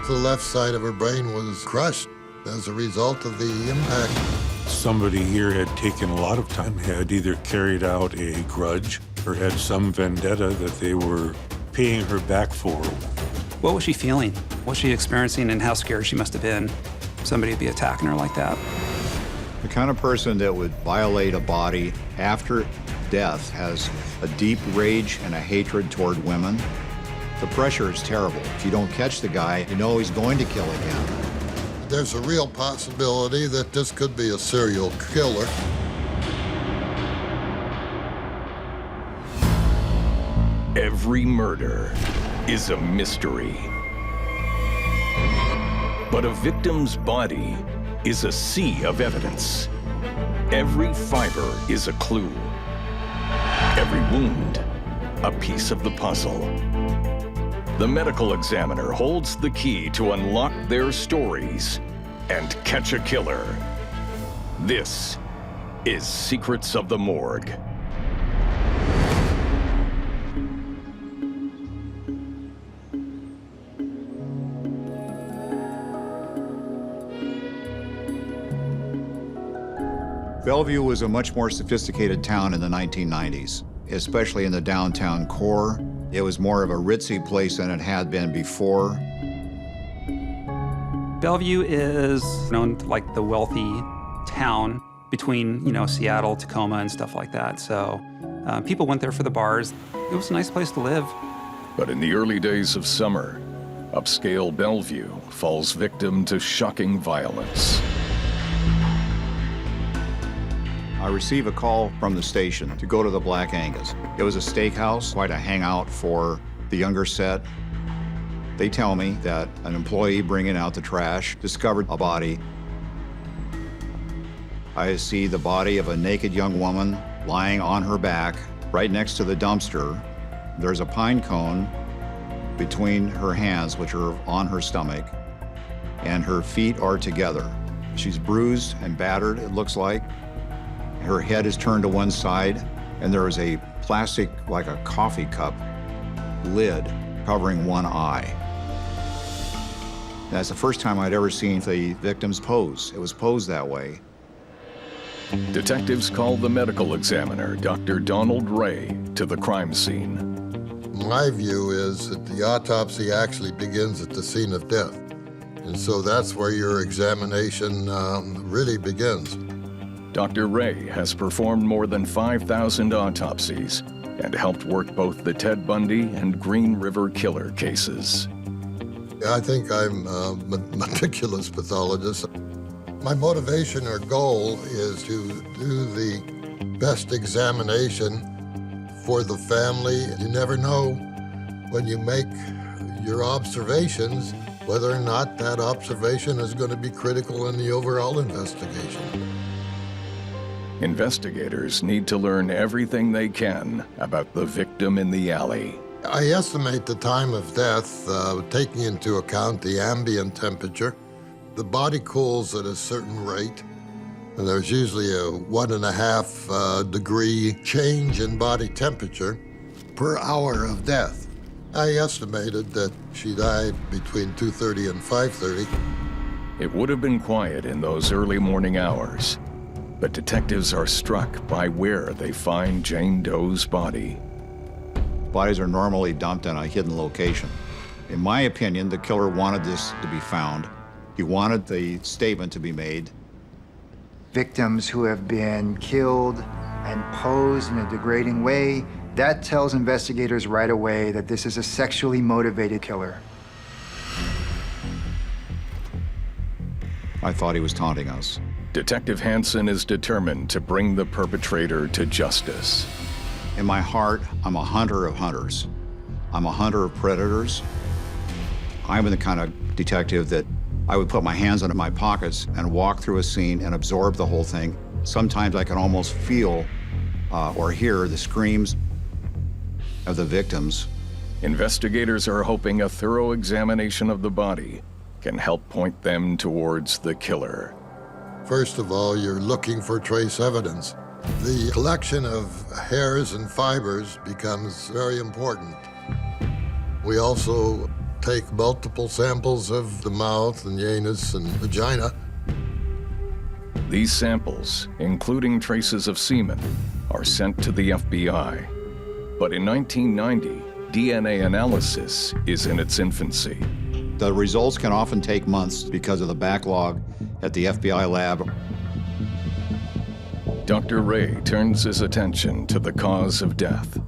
The left side of her brain was crushed as a result of the impact. Somebody here had taken a lot of time, had either carried out a grudge or had some vendetta that they were paying her back for. What was she feeling? What was she experiencing, and how scared she must have been somebody would be attacking her like that? The kind of person that would violate a body after death has a deep rage and a hatred toward women. The pressure is terrible. If you don't catch the guy, you know he's going to kill again. There's a real possibility that this could be a serial killer. Every murder is a mystery. But a victim's body is a sea of evidence. Every fiber is a clue. Every wound, a piece of the puzzle. The medical examiner holds the key to unlock their stories and catch a killer. This is Secrets of the Morgue. Bellevue was a much more sophisticated town in the 1990s, especially in the downtown core. It was more of a ritzy place than it had been before. Bellevue is known like the wealthy town between, Seattle, Tacoma, and stuff like that. So people went there for the bars. It was a nice place to live. But in the early days of summer, upscale Bellevue falls victim to shocking violence. I receive a call from the station to go to the Black Angus. It was a steakhouse, quite a hangout for the younger set. They tell me that an employee bringing out the trash discovered a body. I see the body of a naked young woman lying on her back right next to the dumpster. There's a pine cone between her hands, which are on her stomach, and her feet are together. She's bruised and battered, it looks like. Her head is turned to one side, and there is a plastic, like a coffee cup, lid covering one eye. That's the first time I'd ever seen the victim's pose. It was posed that way. Detectives call the medical examiner, Dr. Donald Ray, to the crime scene. My view is that the autopsy actually begins at the scene of death. And so that's where your examination really begins. Dr. Ray has performed more than 5,000 autopsies and helped work both the Ted Bundy and Green River killer cases. I think I'm a meticulous pathologist. My motivation or goal is to do the best examination for the family. You never know when you make your observations whether or not that observation is going to be critical in the overall investigation. Investigators need to learn everything they can about the victim in the alley. I estimate the time of death, taking into account the ambient temperature. The body cools at a certain rate, and there's usually a 1.5 degree change in body temperature per hour of death. I estimated that she died between 2:30 and 5:30. It would have been quiet in those early morning hours, but detectives are struck by where they find Jane Doe's body. Bodies are normally dumped in a hidden location. In my opinion, the killer wanted this to be found. He wanted the statement to be made. Victims who have been killed and posed in a degrading way, that tells investigators right away that this is a sexually motivated killer. I thought he was taunting us. Detective Hansen is determined to bring the perpetrator to justice. In my heart, I'm a hunter of hunters. I'm a hunter of predators. I'm the kind of detective that I would put my hands into my pockets and walk through a scene and absorb the whole thing. Sometimes I can almost feel or hear the screams of the victims. Investigators are hoping a thorough examination of the body can help point them towards the killer. First of all, you're looking for trace evidence. The collection of hairs and fibers becomes very important. We also take multiple samples of the mouth and the anus and vagina. These samples, including traces of semen, are sent to the FBI. But in 1990, DNA analysis is in its infancy. The results can often take months because of the backlog at the FBI lab. Dr. Ray turns his attention to the cause of death.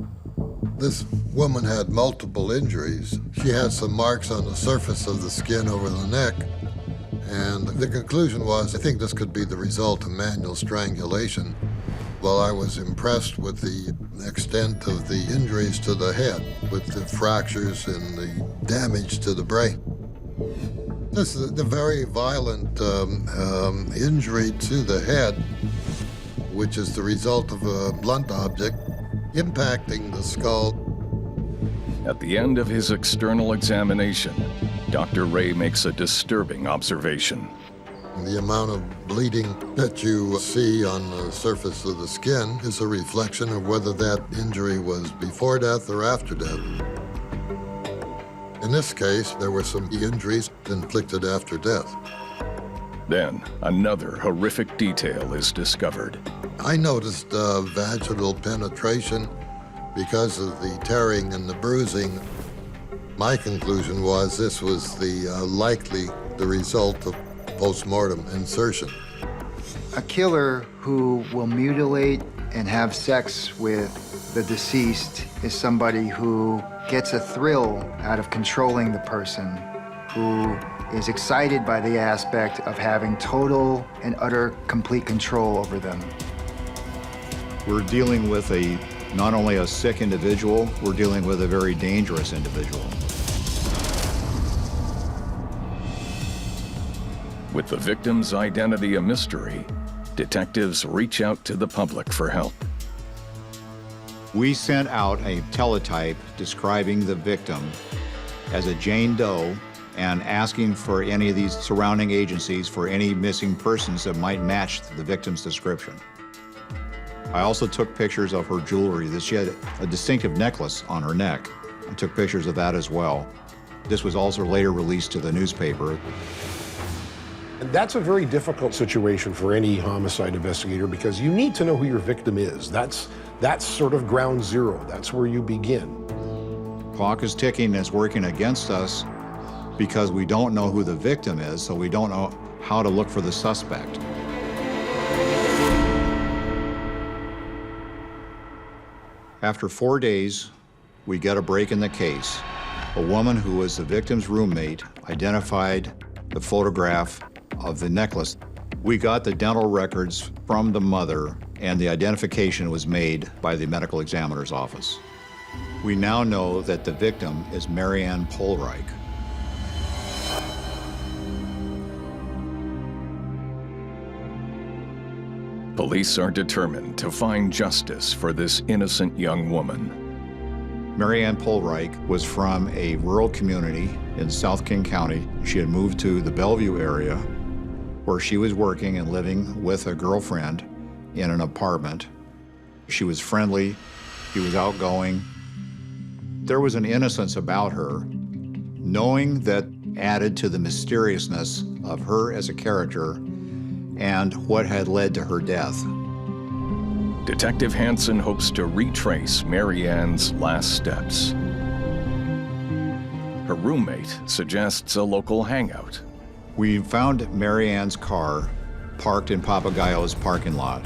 This woman had multiple injuries. She had some marks on the surface of the skin over the neck. And the conclusion was, I think this could be the result of manual strangulation. Well, I was impressed with the extent of the injuries to the head, with the fractures and the damage to the brain. This is a very violent injury to the head, which is the result of a blunt object impacting the skull. At the end of his external examination, Dr. Ray makes a disturbing observation. The amount of bleeding that you see on the surface of the skin is a reflection of whether that injury was before death or after death. In this case, there were some injuries inflicted after death. Then, another horrific detail is discovered. I noticed vaginal penetration because of the tearing and the bruising. My conclusion was this was likely the result of post-mortem insertion. A killer who will mutilate and have sex with the deceased is somebody who gets a thrill out of controlling the person, who is excited by the aspect of having total and utter complete control over them. We're dealing with not only a sick individual, we're dealing with a very dangerous individual. With the victim's identity a mystery, detectives reach out to the public for help. We sent out a teletype describing the victim as a Jane Doe and asking for any of these surrounding agencies for any missing persons that might match the victim's description. I also took pictures of her jewelry. She had a distinctive necklace on her neck. I took pictures of that as well. This was also later released to the newspaper. And that's a very difficult situation for any homicide investigator because you need to know who your victim is. That's sort of ground zero. That's where you begin. Clock is ticking and it's working against us because we don't know who the victim is, so we don't know how to look for the suspect. After 4 days, we get a break in the case. A woman who was the victim's roommate identified the photograph of the necklace. We got the dental records from the mother, and the identification was made by the medical examiner's office. We now know that the victim is Maryann Pohlreich. Police are determined to find justice for this innocent young woman. Maryann Pohlreich was from a rural community in South King County. She had moved to the Bellevue area where she was working and living with a girlfriend in an apartment. She was friendly, she was outgoing. There was an innocence about her. Knowing that added to the mysteriousness of her as a character and what had led to her death. Detective Hansen hopes to retrace Maryann's last steps. Her roommate suggests a local hangout. We found Maryann's car parked in Papagayo's parking lot.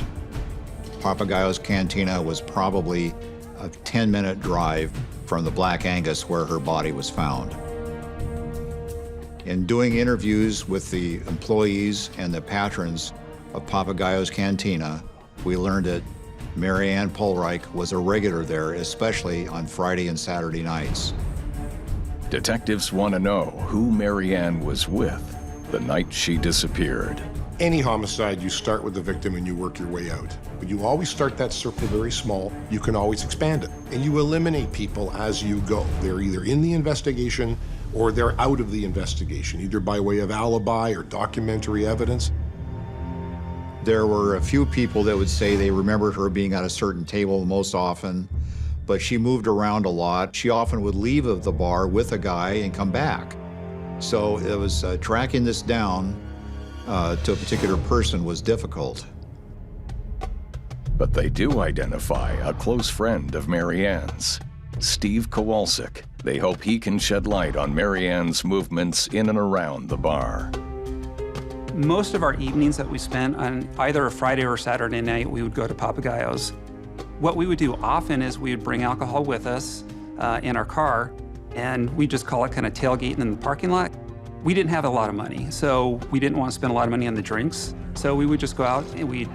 Papagayo's Cantina was probably a 10-minute drive from the Black Angus where her body was found. In doing interviews with the employees and the patrons of Papagayo's Cantina, we learned that Maryann Pohlreich was a regular there, especially on Friday and Saturday nights. Detectives want to know who Maryann was with the night she disappeared. Any homicide, you start with the victim and you work your way out. But you always start that circle very small. You can always expand it. And you eliminate people as you go. They're either in the investigation or they're out of the investigation, either by way of alibi or documentary evidence. There were a few people that would say they remembered her being at a certain table most often, but she moved around a lot. She often would leave of the bar with a guy and come back. So it was tracking this down to a particular person was difficult. But they do identify a close friend of Maryann's, Steve Kowalczyk. They hope he can shed light on Maryann's movements in and around the bar. Most of our evenings that we spent on either a Friday or Saturday night, we would go to Papagayo's. What we would do often is we would bring alcohol with us in our car, and we just call it kind of tailgating in the parking lot. We didn't have a lot of money, so we didn't want to spend a lot of money on the drinks. So we would just go out and we'd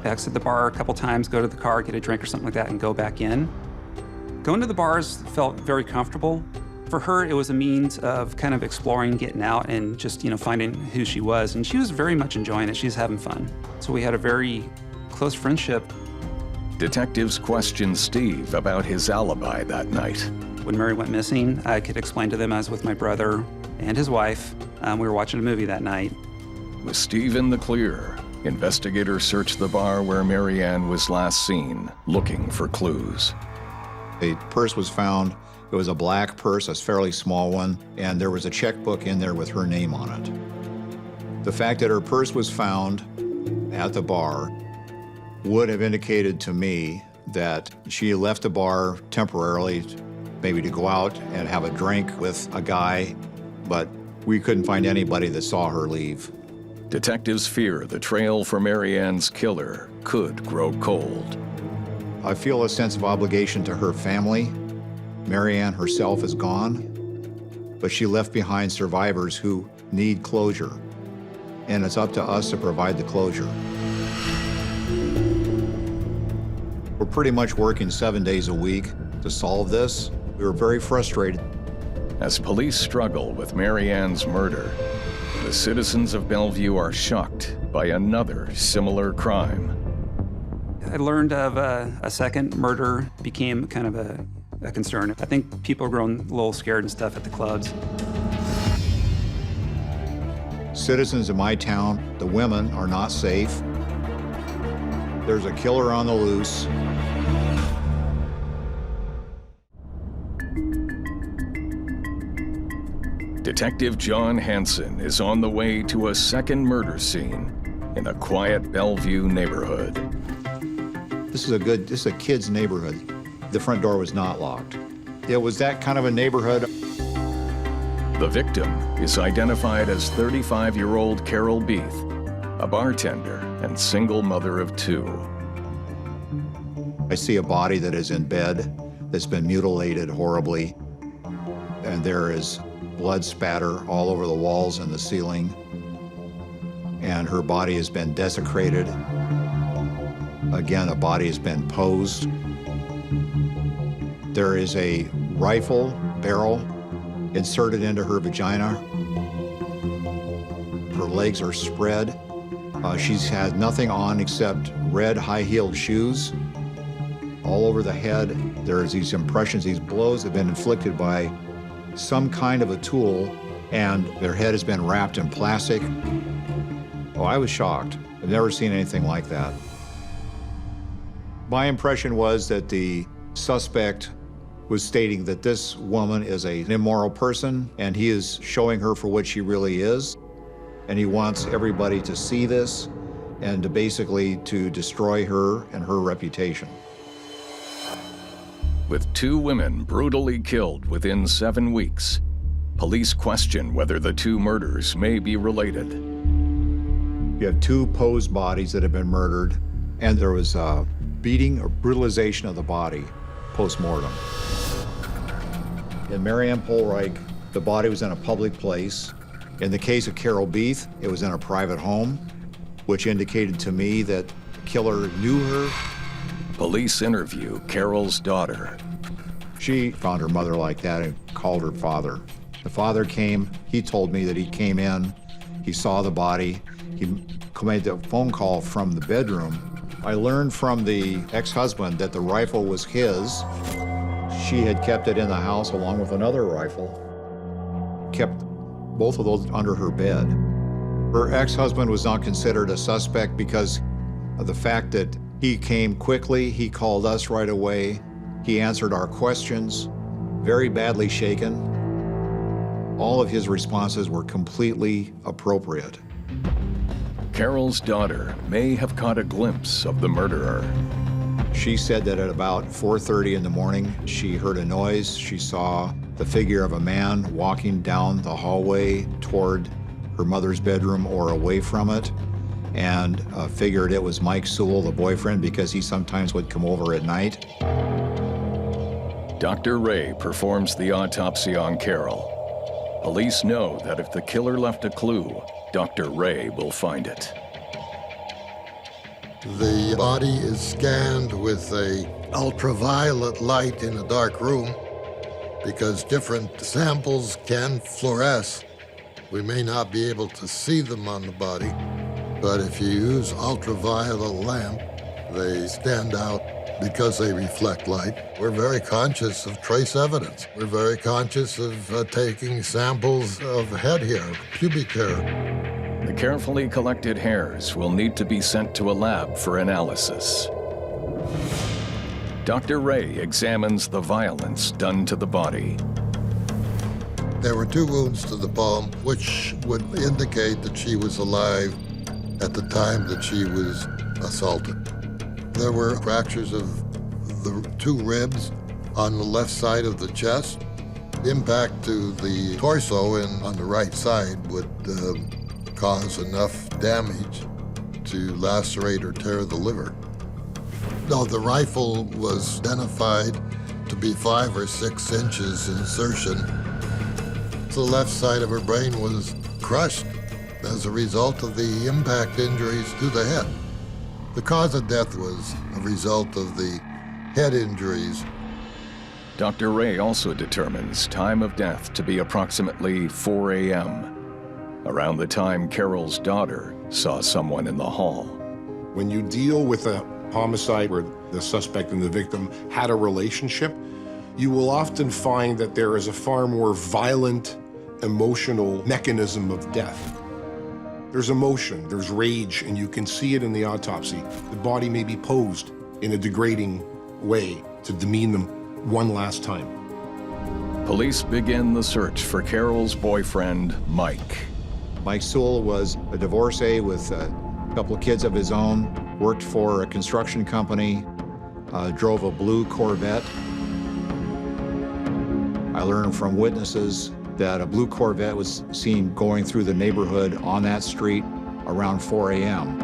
exit the bar a couple times, go to the car, get a drink or something like that, and go back in. Going to the bars felt very comfortable. For her, it was a means of kind of exploring, getting out, and just, finding who she was. And she was very much enjoying it. She was having fun. So we had a very close friendship. Detectives questioned Steve about his alibi that night. When Mary went missing, I could explain to them I was with my brother and his wife. We were watching a movie that night. With Steve in the clear, investigators searched the bar where Maryann was last seen, looking for clues. A purse was found. It was a black purse, a fairly small one, and there was a checkbook in there with her name on it. The fact that her purse was found at the bar would have indicated to me that she left the bar temporarily, maybe to go out and have a drink with a guy, but we couldn't find anybody that saw her leave. Detectives fear the trail for Maryann's killer could grow cold. I feel a sense of obligation to her family. Maryann herself is gone, but she left behind survivors who need closure, and it's up to us to provide the closure. We're pretty much working 7 days a week to solve this. We were very frustrated. As police struggle with Maryann's murder, the citizens of Bellevue are shocked by another similar crime. I learned of a second murder became kind of a concern. I think people are growing a little scared and stuff at the clubs. Citizens of my town, the women are not safe. There's a killer on the loose. Detective John Hansen is on the way to a second murder scene in a quiet Bellevue neighborhood. This is a kid's neighborhood. The front door was not locked. It was that kind of a neighborhood. The victim is identified as 35-year-old Carol Beethe, a bartender and single mother of two. I see a body that is in bed that's been mutilated horribly, and there is blood spatter all over the walls and the ceiling, and her body has been desecrated. Again, a body has been posed. There is a rifle barrel inserted into her vagina. Her legs are spread. She's had nothing on except red high-heeled shoes. All over the head, there's these impressions, these blows have been inflicted by some kind of a tool, and their head has been wrapped in plastic. Oh, I was shocked. I've never seen anything like that. My impression was that the suspect was stating that this woman is an immoral person, and he is showing her for what she really is. And he wants everybody to see this and to basically to destroy her and her reputation. With two women brutally killed within 7 weeks, police question whether the two murders may be related. You have two posed bodies that have been murdered, and there was a beating or brutalization of the body post-mortem. In Maryann Pohlreich, the body was in a public place. In the case of Carol Beethe, it was in a private home, which indicated to me that the killer knew her. Police interview Carol's daughter. She found her mother like that and called her father. The father came, he told me that he came in, he saw the body, he made the phone call from the bedroom. I learned from the ex-husband that the rifle was his. She had kept it in the house along with another rifle, kept both of those under her bed. Her ex-husband was not considered a suspect because of the fact that he came quickly, he called us right away. He answered our questions, very badly shaken. All of his responses were completely appropriate. Carol's daughter may have caught a glimpse of the murderer. She said that at about 4:30 in the morning, she heard a noise. She saw the figure of a man walking down the hallway toward her mother's bedroom or away from it, and figured it was Mike Sewell, the boyfriend, because he sometimes would come over at night. Dr. Ray performs the autopsy on Carol. Police know that if the killer left a clue, Dr. Ray will find it. The body is scanned with a ultraviolet light in a dark room because different samples can fluoresce. We may not be able to see them on the body, but if you use ultraviolet lamp, they stand out because they reflect light. We're very conscious of trace evidence. We're very conscious of taking samples of head hair, pubic hair. The carefully collected hairs will need to be sent to a lab for analysis. Dr. Ray examines the violence done to the body. There were 2 wounds to the palm, which would indicate that she was alive at the time that she was assaulted. There were fractures of the 2 ribs on the left side of the chest. Impact to the torso and on the right side would cause enough damage to lacerate or tear the liver. No, the rifle was identified to be 5 or 6 inches insertion. The left side of her brain was crushed as a result of the impact injuries to the head. The cause of death was a result of the head injuries. Dr. Ray also determines time of death to be approximately 4 a.m., around the time Carol's daughter saw someone in the hall. When you deal with a homicide where the suspect and the victim had a relationship, you will often find that there is a far more violent, emotional mechanism of death. There's emotion, there's rage, and you can see it in the autopsy. The body may be posed in a degrading way to demean them one last time. Police begin the search for Carol's boyfriend, Mike. Mike Sewell was a divorcee with a couple of kids of his own, worked for a construction company, drove a blue Corvette. I learned from witnesses that a blue Corvette was seen going through the neighborhood on that street around 4 a.m.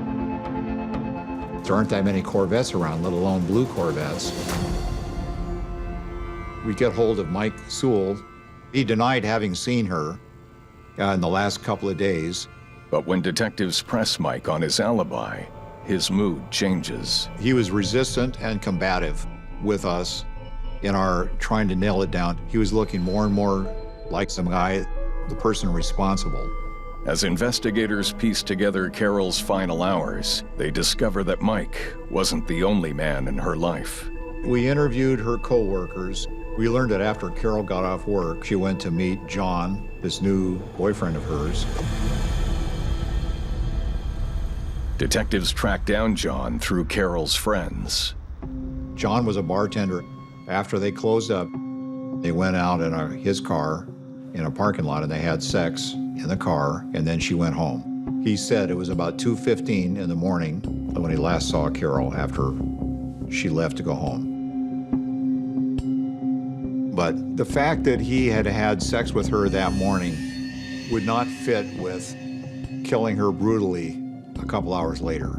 There aren't that many Corvettes around, let alone blue Corvettes. We get hold of Mike Sewell. He denied having seen her in the last couple of days. But when detectives press Mike on his alibi, his mood changes. He was resistant and combative with us in our trying to nail it down. He was looking more and more like some guy, the person responsible. As investigators piece together Carol's final hours, they discover that Mike wasn't the only man in her life. We interviewed her co-workers. We learned that after Carol got off work, she went to meet John, this new boyfriend of hers. Detectives track down John through Carol's friends. John was a bartender. After they closed up, they went out in his car in a parking lot and they had sex in the car, and then she went home. He said it was about 2:15 in the morning when he last saw Carol after she left to go home. But the fact that he had had sex with her that morning would not fit with killing her brutally a couple hours later.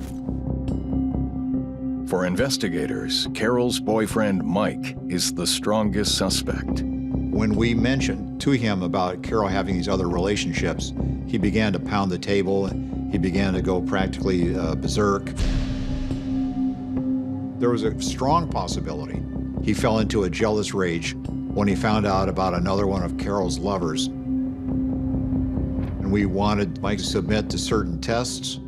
For investigators, Carol's boyfriend, Mike, is the strongest suspect. When we mentioned to him about Carol having these other relationships, he began to pound the table. He began to go practically berserk. There was a strong possibility he fell into a jealous rage when he found out about another one of Carol's lovers. And we wanted Mike to submit to certain tests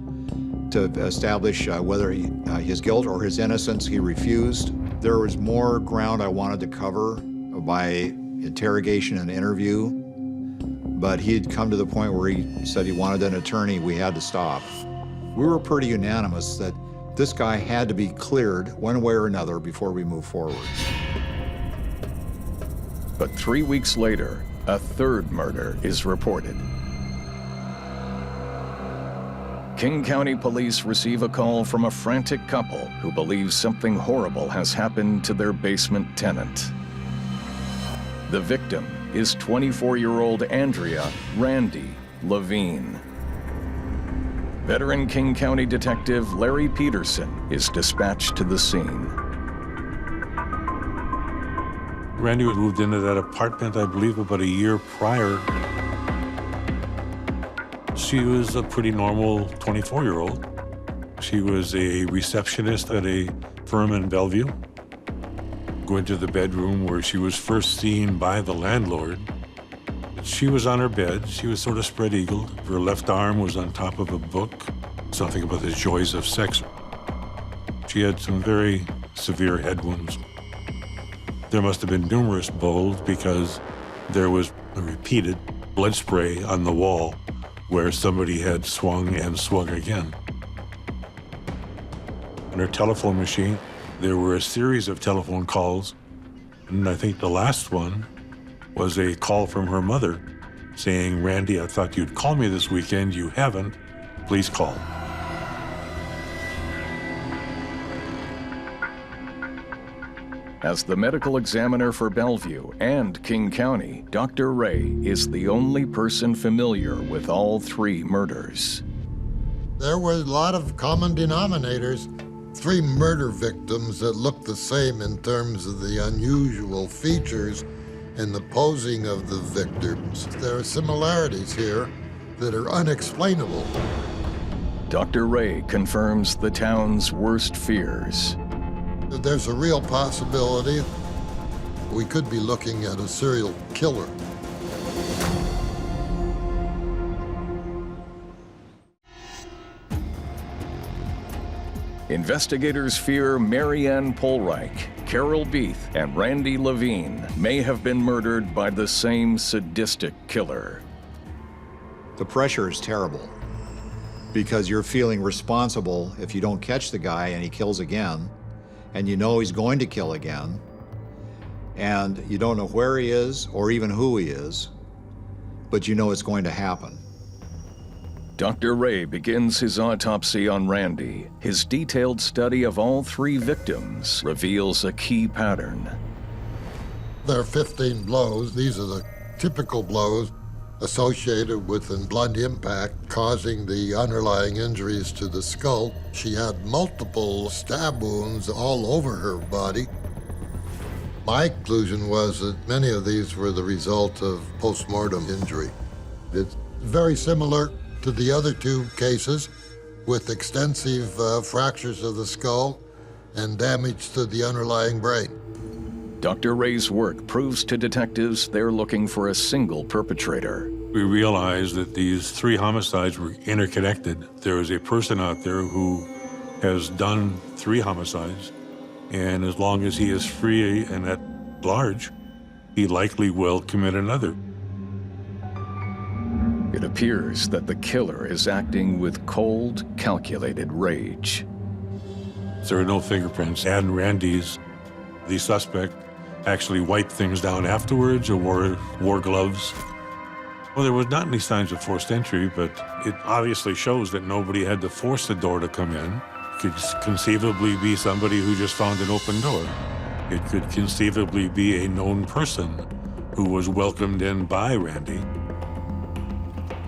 to establish whether his guilt or his innocence. He refused. There was more ground I wanted to cover by interrogation and interview, but he had come to the point where he said he wanted an attorney. We had to stop. We were pretty unanimous that this guy had to be cleared one way or another before we move forward. But 3 weeks later, a third murder is reported. King County Police receive a call from a frantic couple who believes something horrible has happened to their basement tenant. The victim is 24-year-old Andrea "Randy" LaVine. Veteran King County Detective Larry Peterson is dispatched to the scene. Randy had moved into that apartment, I believe, about a year prior. She was a pretty normal 24-year-old. She was a receptionist at a firm in Bellevue. Go into the bedroom where she was first seen by the landlord. She was on her bed. She was sort of spread-eagled. Her left arm was on top of a book, something about the joys of sex. She had some very severe head wounds. There must have been numerous blows because there was a repeated blood spray on the wall where somebody had swung and swung again. On her telephone machine, there were a series of telephone calls, and I think the last one was a call from her mother saying, "Randy, I thought you'd call me this weekend. You haven't. Please call." As the medical examiner for Bellevue and King County, Dr. Ray is the only person familiar with all three murders. There were a lot of common denominators. 3 murder victims that looked the same in terms of the unusual features and the posing of the victims. There are similarities here that are unexplainable. Dr. Ray confirms the town's worst fears. There's a real possibility we could be looking at a serial killer. Investigators fear Maryann Pohlreich, Carol Beethe, and Randy LaVine may have been murdered by the same sadistic killer. The pressure is terrible because you're feeling responsible if you don't catch the guy and he kills again, and you know he's going to kill again, and you don't know where he is or even who he is, but you know it's going to happen. Dr. Ray begins his autopsy on Randy. His detailed study of all 3 victims reveals a key pattern. There are 15 blows. These are the typical blows associated with a blunt impact causing the underlying injuries to the skull. She had multiple stab wounds all over her body. My conclusion was that many of these were the result of post-mortem injury. It's very similar to the other 2 cases with extensive fractures of the skull and damage to the underlying brain. Dr. Ray's work proves to detectives they're looking for a single perpetrator. We realized that these 3 homicides were interconnected. There is a person out there who has done 3 homicides, and as long as he is free and at large, he likely will commit another. It appears that the killer is acting with cold, calculated rage. There are no fingerprints. And Randy's, the suspect, actually wiped things down afterwards or wore gloves. Well, there was not any signs of forced entry, but it obviously shows that nobody had to force the door to come in. It could conceivably be somebody who just found an open door. It could conceivably be a known person who was welcomed in by Randy.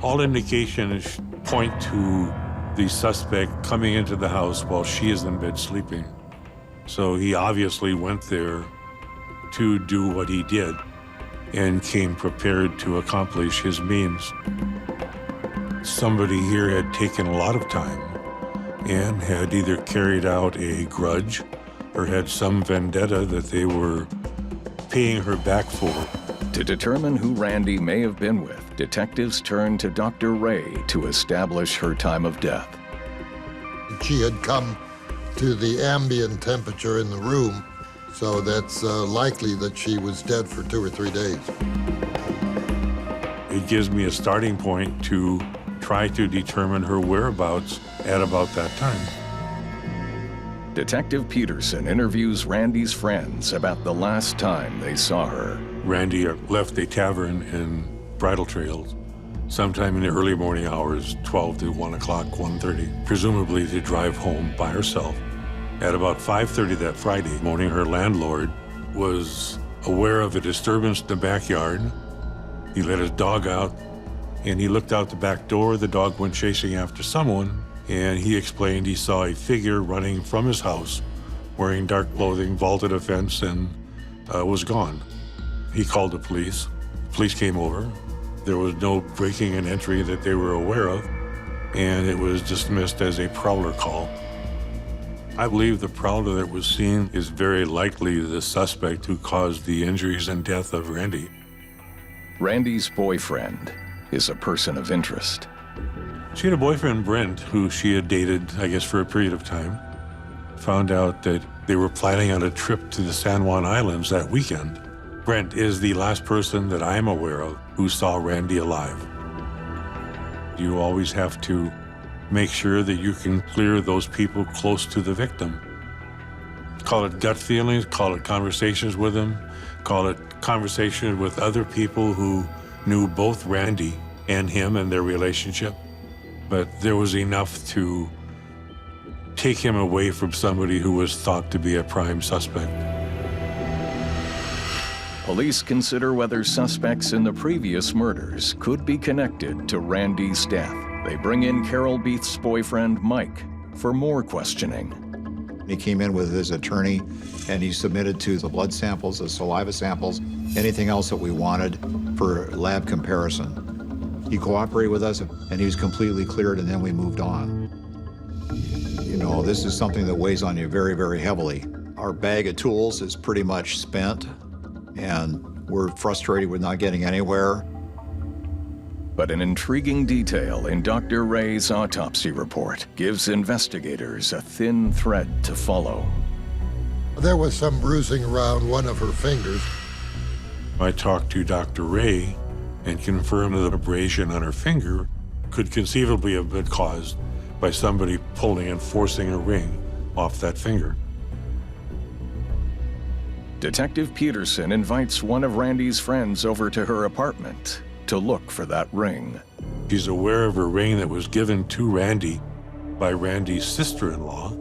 All indications point to the suspect coming into the house while she is in bed sleeping. So he obviously went there to do what he did and came prepared to accomplish his means. Somebody here had taken a lot of time and had either carried out a grudge or had some vendetta that they were paying her back for. To determine who Randy may have been with, detectives turn to Dr. Ray to establish her time of death. She had come to the ambient temperature in the room, so that's likely that she was dead for 2 or 3 days. It gives me a starting point to try to determine her whereabouts at about that time. Detective Peterson interviews Randy's friends about the last time they saw her. Randy left a tavern in Bridle Trails sometime in the early morning hours, 12 to 1 o'clock, 1:30, presumably to drive home by herself. At about 5:30 that Friday morning, her landlord was aware of a disturbance in the backyard. He let his dog out, and he looked out the back door. The dog went chasing after someone, and he explained he saw a figure running from his house, wearing dark clothing, vaulted a fence, and was gone. He called the police. Police came over. There was no breaking and entry that they were aware of, and it was dismissed as a prowler call. I believe the prowler that was seen is very likely the suspect who caused the injuries and death of Randy. Randy's boyfriend is a person of interest. She had a boyfriend, Brent, who she had dated, I guess, for a period of time. Found out that they were planning on a trip to the San Juan Islands that weekend. Brent is the last person that I'm aware of who saw Randy alive. You always have to make sure that you can clear those people close to the victim. Call it gut feelings, call it conversations with them, call it conversation with other people who knew both Randy and him and their relationship. But there was enough to take him away from somebody who was thought to be a prime suspect. Police consider whether suspects in the previous murders could be connected to Randy's death. They bring in Carol Beethe's boyfriend, Mike, for more questioning. He came in with his attorney, and he submitted to the blood samples, the saliva samples, anything else that we wanted for lab comparison. He cooperated with us, and he was completely cleared, and then we moved on. You know, this is something that weighs on you very, very heavily. Our bag of tools is pretty much spent, and we're frustrated with not getting anywhere. But an intriguing detail in Dr. Ray's autopsy report gives investigators a thin thread to follow. There was some bruising around one of her fingers. I talked to Dr. Ray and confirmed that the abrasion on her finger could conceivably have been caused by somebody pulling and forcing a ring off that finger. Detective Peterson invites one of Randy's friends over to her apartment to look for that ring. She's aware of a ring that was given to Randy by Randy's sister-in-law,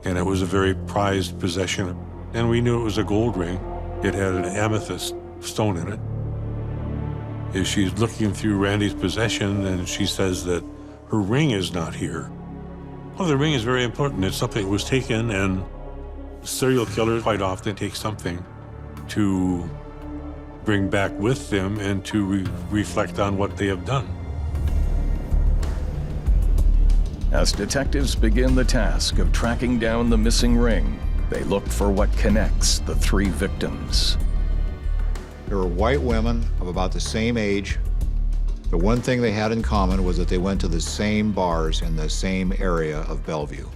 and it was a very prized possession. And we knew it was a gold ring. It had an amethyst stone in it. As she's looking through Randy's possession, and she says that her ring is not here. Well, the ring is very important. It's something that was taken, and serial killers quite often take something to bring back with them and to reflect on what they have done. As detectives begin the task of tracking down the missing ring, they look for what connects the three victims. There were white women of about the same age. The one thing they had in common was that they went to the same bars in the same area of Bellevue.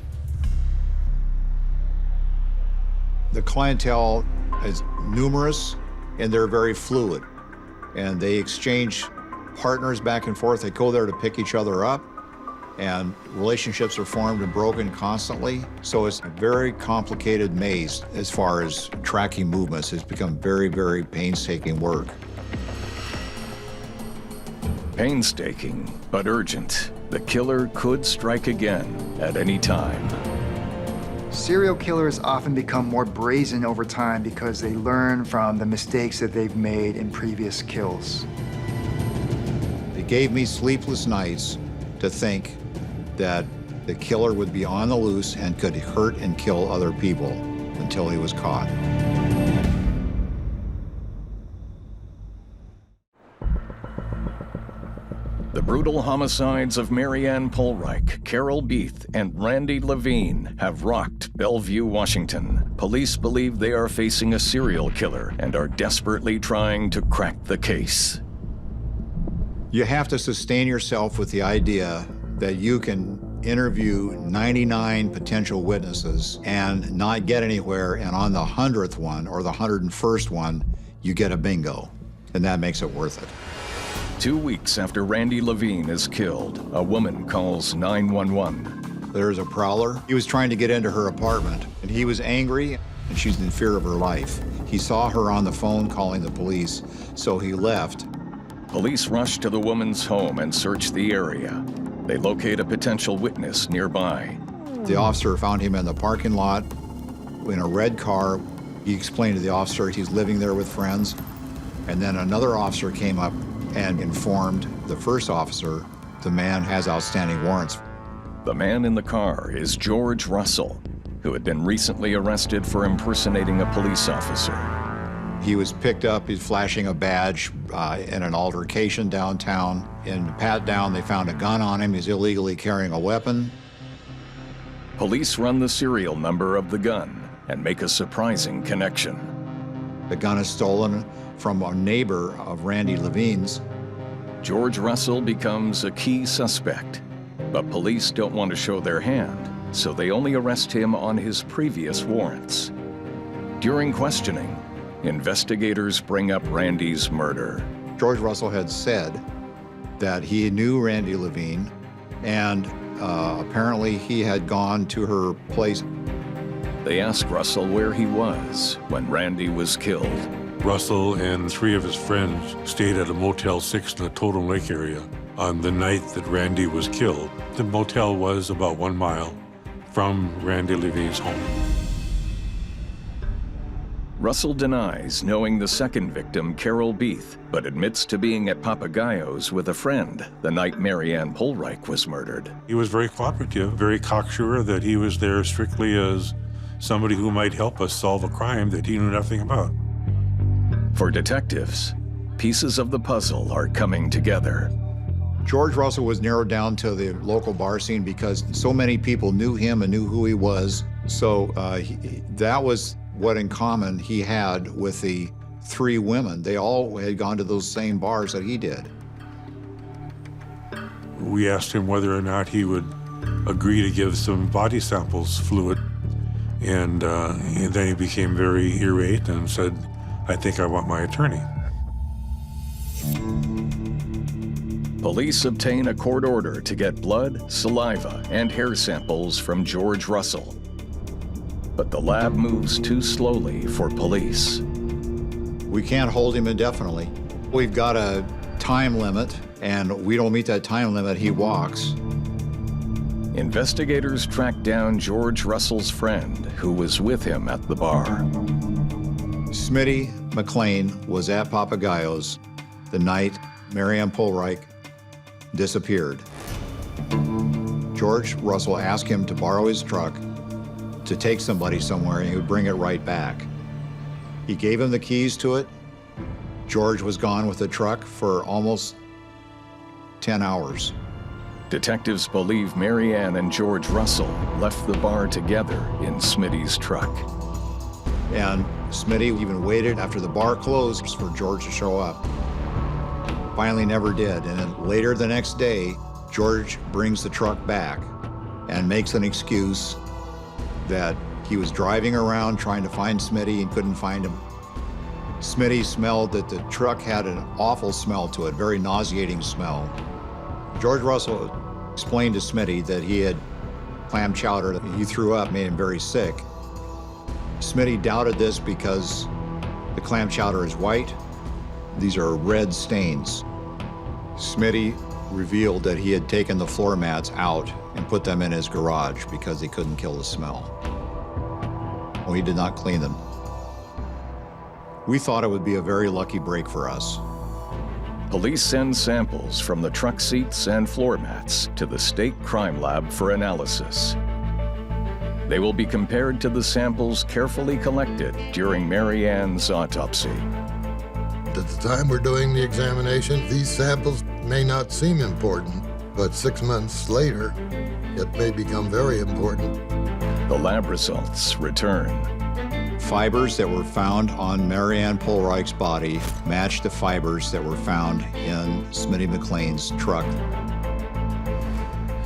The clientele is numerous, and they're very fluid. And they exchange partners back and forth. They go there to pick each other up, and relationships are formed and broken constantly. So it's a very complicated maze as far as tracking movements. It's become very, very painstaking work. Painstaking, but urgent. The killer could strike again at any time. Serial killers often become more brazen over time because they learn from the mistakes that they've made in previous kills. It gave me sleepless nights to think that the killer would be on the loose and could hurt and kill other people until he was caught. The brutal homicides of Maryann Pohlreich, Carol Beethe, and Randy LaVine have rocked Bellevue, Washington. Police believe they are facing a serial killer and are desperately trying to crack the case. You have to sustain yourself with the idea that you can interview 99 potential witnesses and not get anywhere, and on the 100th one or the 101st one, you get a bingo, and that makes it worth it. 2 weeks after Randy LaVine is killed, a woman calls 911. There's a prowler. He was trying to get into her apartment, and he was angry. and she's in fear of her life. He saw her on the phone calling the police, so he left. Police rush to the woman's home and search the area. They locate a potential witness nearby. The officer found him in the parking lot in a red car. He explained to the officer he's living there with friends. And then another officer came up and informed the first officer the man has outstanding warrants. The man in the car is George Russell, who had been recently arrested for impersonating a police officer. He was picked up, he's flashing a badge in an altercation downtown. In pat-down, they found a gun on him. He's illegally carrying a weapon. Police run the serial number of the gun and make a surprising connection. The gun is stolen from a neighbor of Randy LaVine's. George Russell becomes a key suspect, but police don't want to show their hand, so they only arrest him on his previous warrants. During questioning, investigators bring up Randy's murder. George Russell had said that he knew Randy LaVine, and apparently he had gone to her place. They ask Russell where he was when Randy was killed. Russell and 3 of his friends stayed at a Motel 6 in the Totem Lake area on the night that Randy was killed. The motel was about 1 mile from Randy LaVine's home. Russell denies knowing the second victim, Carol Beethe, but admits to being at Papagayo's with a friend the night Maryann Pohlreich was murdered. He was very cooperative, very cocksure that he was there strictly as somebody who might help us solve a crime that he knew nothing about. For detectives, pieces of the puzzle are coming together. George Russell was narrowed down to the local bar scene because so many people knew him and knew who he was. So that was what in common he had with the 3 women. They all had gone to those same bars that he did. We asked him whether or not he would agree to give some body samples fluid, and then he became very irate and said, "I think I want my attorney." Police obtain a court order to get blood, saliva, and hair samples from George Russell. But the lab moves too slowly for police. We can't hold him indefinitely. We've got a time limit, and we don't meet that time limit, he walks. Investigators track down George Russell's friend, who was with him at the bar. Smitty McLean was at Papagayo's the night Maryann Pohlreich disappeared. George Russell asked him to borrow his truck to take somebody somewhere, and he would bring it right back. He gave him the keys to it. George was gone with the truck for almost 10 hours. Detectives believe Maryann and George Russell left the bar together in Smitty's truck. And Smitty even waited after the bar closed for George to show up. Finally never did. And then later the next day, George brings the truck back and makes an excuse that he was driving around trying to find Smitty and couldn't find him. Smitty smelled that the truck had an awful smell to it, very nauseating smell. George Russell explained to Smitty that he had clam chowder that he threw up, made him very sick. Smitty doubted this because the clam chowder is white. These are red stains. Smitty revealed that he had taken the floor mats out and put them in his garage because he couldn't kill the smell. Well, he did not clean them. We thought it would be a very lucky break for us. Police send samples from the truck seats and floor mats to the state crime lab for analysis. They will be compared to the samples carefully collected during Maryann's autopsy. At the time we're doing the examination, these samples may not seem important, but 6 months later, it may become very important. The lab results return. Fibers that were found on Maryann Pohlreich's body matched the fibers that were found in Smitty McLean's truck.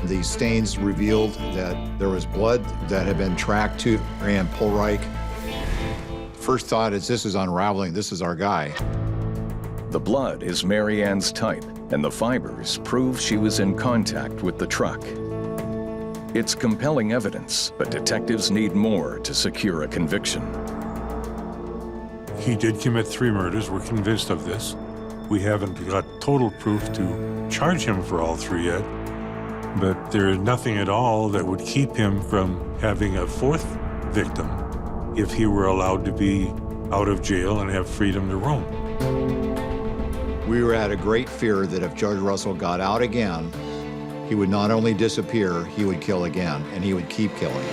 These stains revealed that there was blood that had been tracked to Maryann Pohlreich. First thought is, this is unraveling, this is our guy. The blood is Maryann's type, and the fibers prove she was in contact with the truck. It's compelling evidence, but detectives need more to secure a conviction. He did commit 3 murders. We're convinced of this. We haven't got total proof to charge him for all 3 yet, but there is nothing at all that would keep him from having a 4th victim if he were allowed to be out of jail and have freedom to roam. We were at a great fear that if Judge Russell got out again, he would not only disappear, he would kill again, and he would keep killing.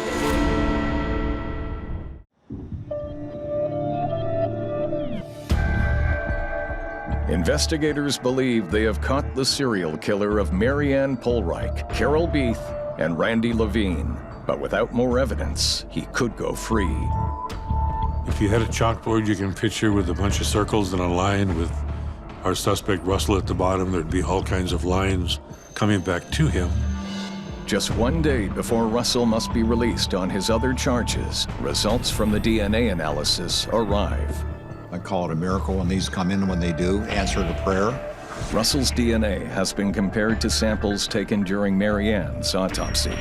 Investigators believe they have caught the serial killer of Maryann Pohlreich, Carol Beethe, and Randy LaVine. But without more evidence, he could go free. If you had a chalkboard you can picture with a bunch of circles and a line with our suspect Russell at the bottom, there'd be all kinds of lines coming back to him. Just 1 day before Russell must be released on his other charges, results from the DNA analysis arrive. I call it a miracle when these come in when they do, answer to prayer. Russell's DNA has been compared to samples taken during Maryann's autopsy.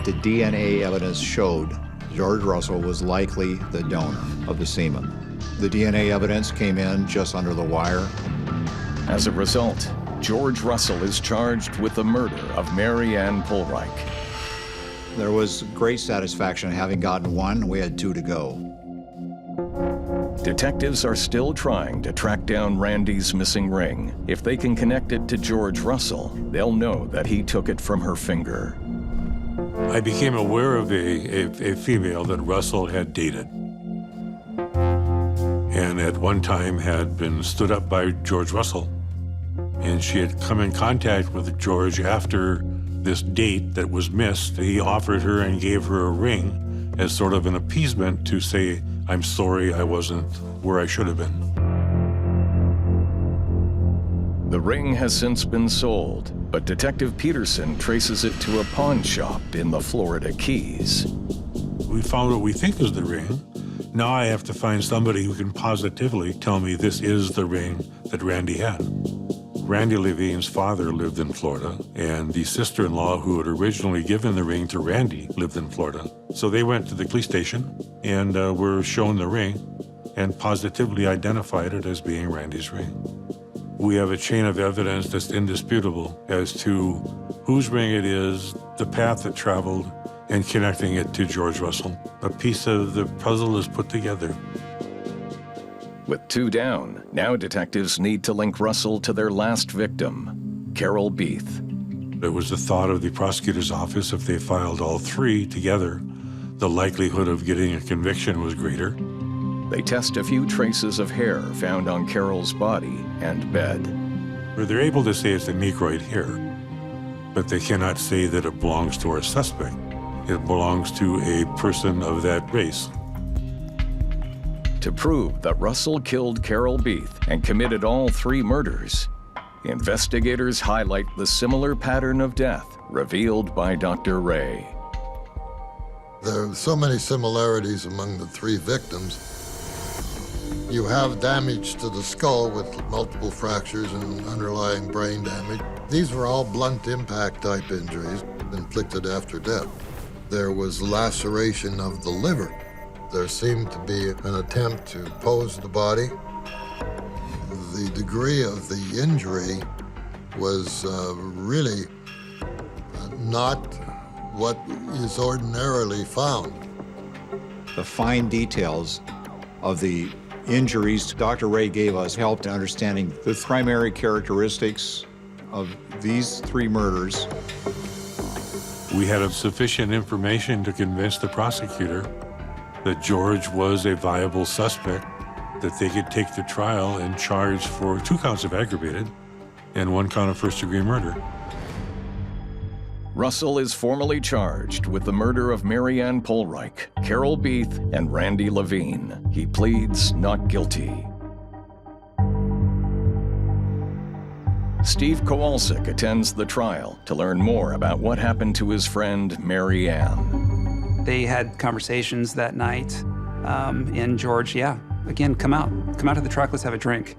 The DNA evidence showed George Russell was likely the donor of the semen. The DNA evidence came in just under the wire. As a result, George Russell is charged with the murder of Maryann Pohlreich. There was great satisfaction having gotten 1. We had 2 to go. Detectives are still trying to track down Randy's missing ring. If they can connect it to George Russell, they'll know that he took it from her finger. I became aware of a female that Russell had dated, and at one time had been stood up by George Russell. And she had come in contact with George after this date that was missed. He offered her and gave her a ring as sort of an appeasement to say, I'm sorry I wasn't where I should have been. The ring has since been sold, but Detective Peterson traces it to a pawn shop in the Florida Keys. We found what we think is the ring. Now I have to find somebody who can positively tell me this is the ring that Randy had. Randy LaVine's father lived in Florida, and the sister-in-law who had originally given the ring to Randy lived in Florida. So they went to the police station and were shown the ring and positively identified it as being Randy's ring. We have a chain of evidence that's indisputable as to whose ring it is, the path it traveled, and connecting it to George Russell. A piece of the puzzle is put together. With 2 down, now detectives need to link Russell to their last victim, Carol Beethe. It was the thought of the prosecutor's office, if they filed all 3 together, the likelihood of getting a conviction was greater. They test a few traces of hair found on Carol's body and bed. They're able to say it's a Negroid hair, but they cannot say that it belongs to our suspect. It belongs to a person of that race. To prove that Russell killed Carol Beethe and committed all 3 murders, investigators highlight the similar pattern of death revealed by Dr. Ray. There are so many similarities among the 3 victims. You have damage to the skull with multiple fractures and underlying brain damage. These were all blunt impact type injuries inflicted after death. There was laceration of the liver. There seemed to be an attempt to pose the body. The degree of the injury was really not what is ordinarily found. The fine details of the injuries Dr. Ray gave us helped in understanding the primary characteristics of these 3 murders. We had sufficient information to convince the prosecutor that George was a viable suspect, that they could take to trial and charge for 2 counts of aggravated and 1 count of first-degree murder. Russell is formally charged with the murder of Maryann Pohlreich, Carol Beethe, and Randy LaVine. He pleads not guilty. Steve Kowalczyk attends the trial to learn more about what happened to his friend Maryann. They had conversations that night, and George, again, come out to the truck, let's have a drink.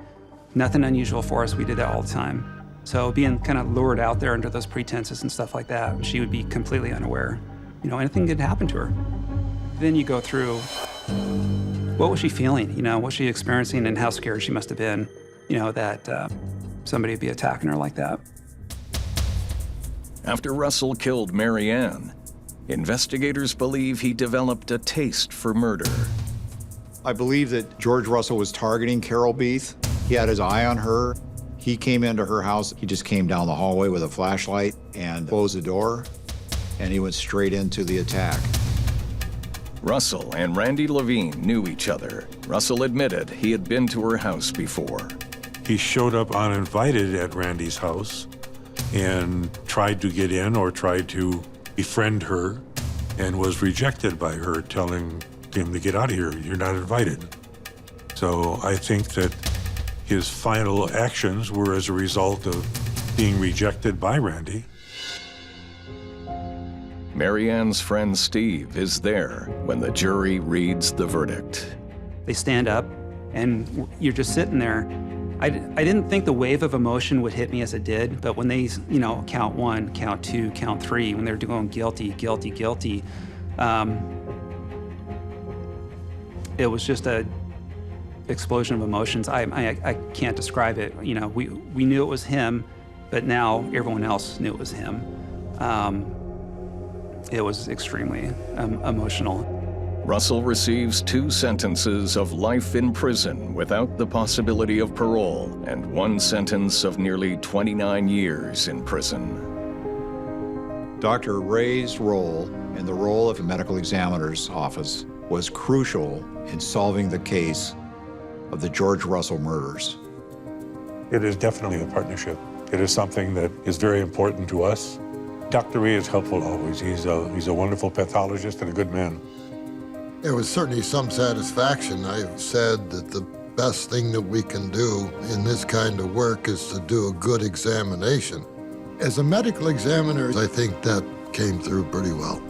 Nothing unusual for us, we did that all the time. So being kind of lured out there under those pretenses and stuff like that, she would be completely unaware. You know, anything could happen to her. Then you go through, what was she feeling? You know, what was she experiencing and how scared she must have been, you know, that somebody would be attacking her like that. After Russell killed Maryann, investigators believe he developed a taste for murder. I believe that George Russell was targeting Carol Beethe. He had his eye on her. He came into her house. He just came down the hallway with a flashlight and closed the door, and he went straight into the attack. Russell and Randy LaVine knew each other. Russell admitted he had been to her house before. He showed up uninvited at Randy's house and tried to get in or tried to befriend her and was rejected by her, telling him to get out of here, you're not invited. So I think that his final actions were as a result of being rejected by Randy. Maryann's friend Steve is there when the jury reads the verdict. They stand up and you're just sitting there. I didn't think the wave of emotion would hit me as it did, but when they, you know, count 1, count 2, count 3, when they're going guilty, guilty, guilty, it was just a explosion of emotions. I can't describe it. You know, we knew it was him, but now everyone else knew it was him. It was extremely emotional. Russell receives 2 sentences of life in prison without the possibility of parole and 1 sentence of nearly 29 years in prison. Dr. Ray's role and the role of the medical examiner's office was crucial in solving the case of the George Russell murders. It is definitely a partnership. It is something that is very important to us. Dr. Ray is helpful always. He's a wonderful pathologist and a good man. There was certainly some satisfaction. I've said that the best thing that we can do in this kind of work is to do a good examination. As a medical examiner, I think that came through pretty well.